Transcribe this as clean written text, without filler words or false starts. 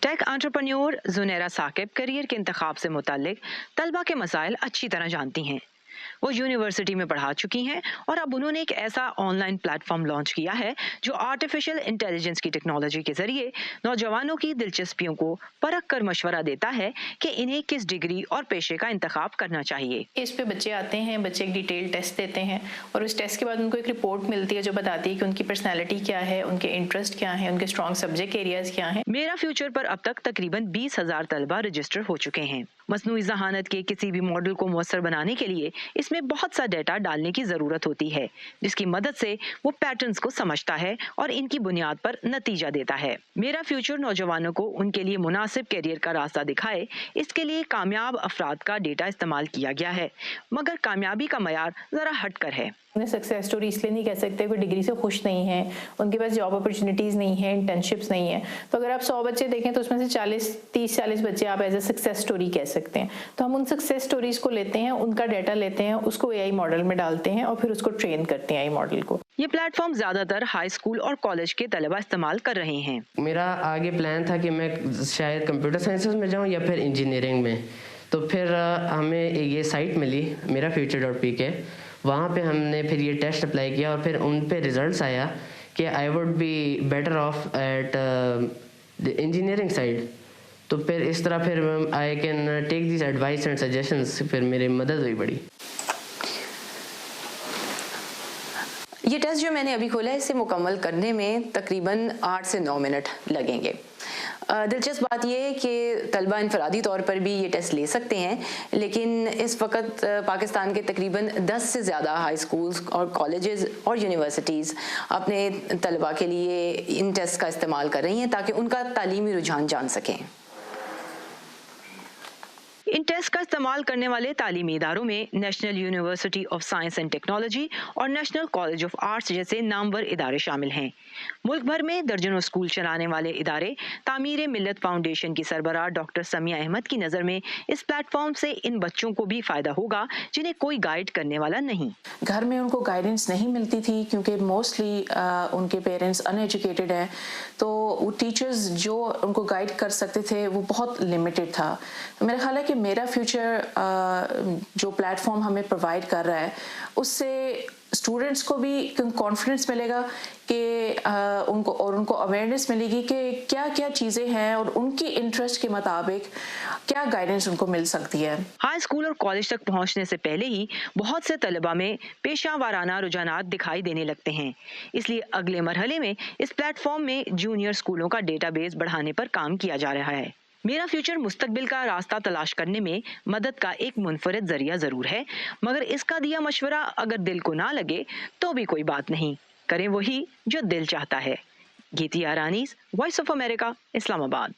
Take entrepreneur Junaira Saqib career के इंतखाब से मुतालिक तलबा के मसाइल अच्छी तरह जानती हैं। वो यूनिवर्सिटी में पढ़ा चुकी हैं और अब उन्होंने एक ऐसा ऑनलाइन प्लेटफॉर्म लॉन्च किया है जो आर्टिफिशियल इंटेलिजेंस की टेक्नोलॉजी के जरिए नौजवानों की दिलचस्पियों को परख कर मशवरा देता है कि इन्हें किस डिग्री और पेशे का इंतखाब करना चाहिए। इस पे बच्चे आते हैं, बच्चे एक डिटेल टेस्ट देते हैं और उस टेस्ट के बाद उनको एक रिपोर्ट मिलती है जो बताती है कि उनकी पर्सनैलिटी क्या है, उनके इंटरेस्ट क्या है, उनके स्ट्रॉन्ग सब्जेक्ट एरियाज क्या हैं। मेरा फ्यूचर पर अब तक तकरीबन 20,000 तलबा रजिस्टर हो चुके हैं। मसनूई ज़हानत के किसी भी मॉडल को मुयस्सर बनाने के लिए इसमें बहुत सा डेटा डालने की जरूरत होती है, जिसकी मदद से वो पैटर्न्स को समझता है और इनकी बुनियाद पर नतीजा देता है। मेरा फ्यूचर नौजवानों को उनके लिए मुनासिब कैरियर का रास्ता दिखाए, इसके लिए कामयाब अफराद का डेटा इस्तेमाल किया गया है, मगर कामयाबी का मयार जरा हटकर है। उन्हें सक्सेस स्टोरी इसलिए नहीं कह सकते कोई डिग्री से खुश नहीं है, उनके पास जॉब अपॉर्चुनिटीज़ नहीं है, इंटर्नशिप्स नहीं है। तो अगर आप 100 बच्चे देखें तो उसमें से 30-40 बच्चे आप एज ए सक्सेस स्टोरी कह सकते हैं। तो हम उन सक्सेस स्टोरीज को लेते हैं, उनका डाटा लेते हैं, उसको एआई मॉडल में डालते हैं और फिर उसको ट्रेन करते हैं एआई मॉडल को। ये प्लेटफॉर्म ज्यादातर हाई स्कूल और कॉलेज के तलबा इस्तेमाल कर रहे हैं। मेरा आगे प्लान था कि मैं शायद कंप्यूटर साइंसेस में जाऊँ या फिर इंजीनियरिंग में। तो फिर हमें ये साइट मिली मेरा future.pk, वहाँ पे हमने फिर ये टेस्ट अप्लाई किया और फिर उन पे रिजल्ट्स आया कि I would be better off at the engineering side. तो फिर इस तरह फिर I can take this advice and suggestions, फिर मेरी मदद हुई बड़ी। ये टेस्ट जो मैंने अभी खोला है, इसे मुकम्मल करने में तकरीबन 8 से 9 मिनट लगेंगे। दिलचस्प बात यह है कि तलबा इनफरादी तौर पर भी ये टेस्ट ले सकते हैं, लेकिन इस वक्त पाकिस्तान के तकरीबन 10 से ज़्यादा हाई स्कूल्स और कॉलेजेस और यूनिवर्सिटीज़ अपने तलबा के लिए इन टेस्ट का इस्तेमाल कर रही हैं ताकि उनका तालीमी रुझान जान सकें। इन टेस्ट का इस्तेमाल करने वाले तालीमी इदारों में national university of science and technology और नेशनल कॉलेज ऑफ आर्ट्स जैसे नामवर इदारे शामिल हैं। मुल्क भर में दर्जनों स्कूल चलाने वाले इदारे तामीर मिल्लत फाउंडेशन की सरबराह डॉक्टर समिया अहमद की नज़र में इस प्लेटफॉर्म से इन बच्चों को भी फ़ायदा होगा जिन्हें कोई गाइड करने वाला नहीं। घर में उनको गाइडेंस नहीं मिलती थी क्योंकि मोस्टली उनके पेरेंट्स अनएजुकेटेड हैं, तो वो टीचर्स जो उनको गाइड कर सकते थे वो बहुत लिमिटेड था। तो मेरा ख्याल है कि मेरा फ्यूचर जो प्लेटफॉर्म हमें प्रोवाइड कर रहा है उससे स्टूडेंट्स को भी कॉन्फिडेंस मिलेगा कि उनको अवेयरनेस मिलेगी कि क्या क्या चीज़ें हैं और उनकी इंटरेस्ट के मुताबिक क्या गाइडेंस उनको मिल सकती है। हाई स्कूल और कॉलेज तक पहुंचने से पहले ही बहुत से तलबा में पेशा वाराना रुझानात दिखाई देने लगते हैं, इसलिए अगले मरहले में इस प्लेटफॉर्म में जूनियर स्कूलों का डेटाबेस बढ़ाने पर काम किया जा रहा है। मेरा फ्यूचर मुस्तकबिल का रास्ता तलाश करने में मदद का एक मुनफरिद जरिया जरूर है, मगर इसका दिया मशवरा अगर दिल को ना लगे तो भी कोई बात नहीं, करें वही जो दिल चाहता है। गीती आरानीस, वॉइस ऑफ अमेरिका, इस्लामाबाद।